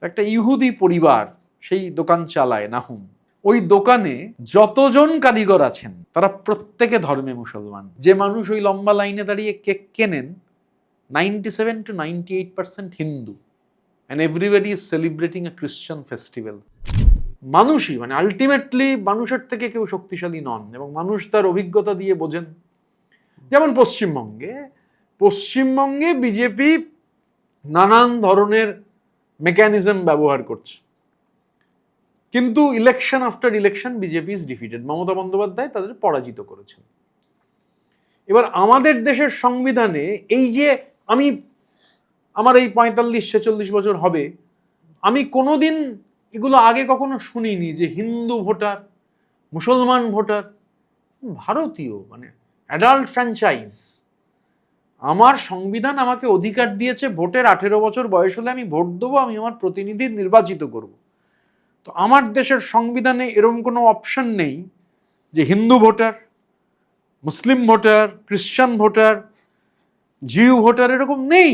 একটা ইহুদি পরিবার সেই দোকান চালায় নাহুম। ওই দোকানে যতজন কারিগর আছেন তারা প্রত্যেকে ধর্মে মুসলমান। যে মানুষ ওই লম্বা লাইনে দাঁড়িয়ে কেক কেনেন 97 to 98% Hindu, and everybody is celebrating a Christian festival. মানুষই মানে আলটিমেটলি মানুষের থেকে কেউ শক্তিশালী নন, এবং মানুষ তার অভিজ্ঞতা দিয়ে বোঝেন। যেমন পশ্চিমবঙ্গে বিজেপি নানান ধরনের মেকানিজম ব্যবহার করছে, কিন্তু election after election BJP is defeated. Mamata Bandyopadhyay তাদের পরাজিত করেছেন। এবার আমাদের দেশের সংবিধানে এই যে আমার এই 45-46 বছর হবে, আমি কোনোদিন এগুলো আগে কখনো শুনিনি যে হিন্দু ভোটার, মুসলমান ভোটার, ভারতীয় মানে অ্যাডাল্ট ফ্র্যাঞ্চাইজ। আমার সংবিধান আমাকে অধিকার দিয়েছে ভোটের 18 বছর বয়স হলে আমি ভোট দেবো, আমি আমার প্রতিনিধি নির্বাচিত করব। তো আমার দেশের সংবিধানে এরকম কোনো অপশন নেই যে হিন্দু ভোটার, মুসলিম ভোটার, খ্রিস্টান ভোটার, জিউ ভোটার, এরকম নেই।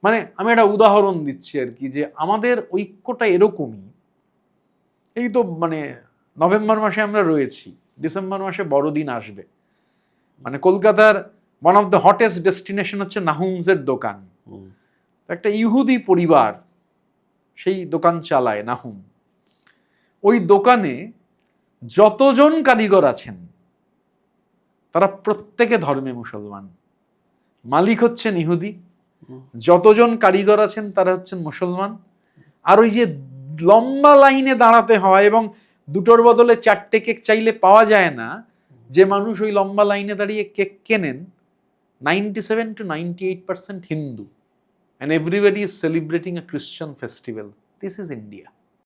মানে আমি একটা উদাহরণ দিচ্ছি আর কি, যে আমাদের ঐক্যটা এরকমই। এই তো মানে নভেম্বর মাসে আমরা রয়েছি, ডিসেম্বর মাসে বড়দিন আসবে। মানে কলকাতার one of the hottest destination হচ্ছে নাহুমসের দোকান। একটা ইহুদি পরিবার সেই দোকান চালায় নাহুম। ওই দোকানে যতজন কারিগর আছেন তারা প্রত্যেকে ধর্মে মুসলমান। মালিক হচ্ছেন ইহুদি, যতজন কারিগর আছেন তারা হচ্ছেন মুসলমান। আর ওই যে লম্বা লাইনে দাঁড়াতে হয় এবং দুটোর বদলে 4টে কেক চাইলে পাওয়া যায় না, যে মানুষ ওই লম্বা লাইনে দাঁড়িয়ে কেক কেনেন 97 to 98% Hindu, and everybody is celebrating a Christian festival. This is India.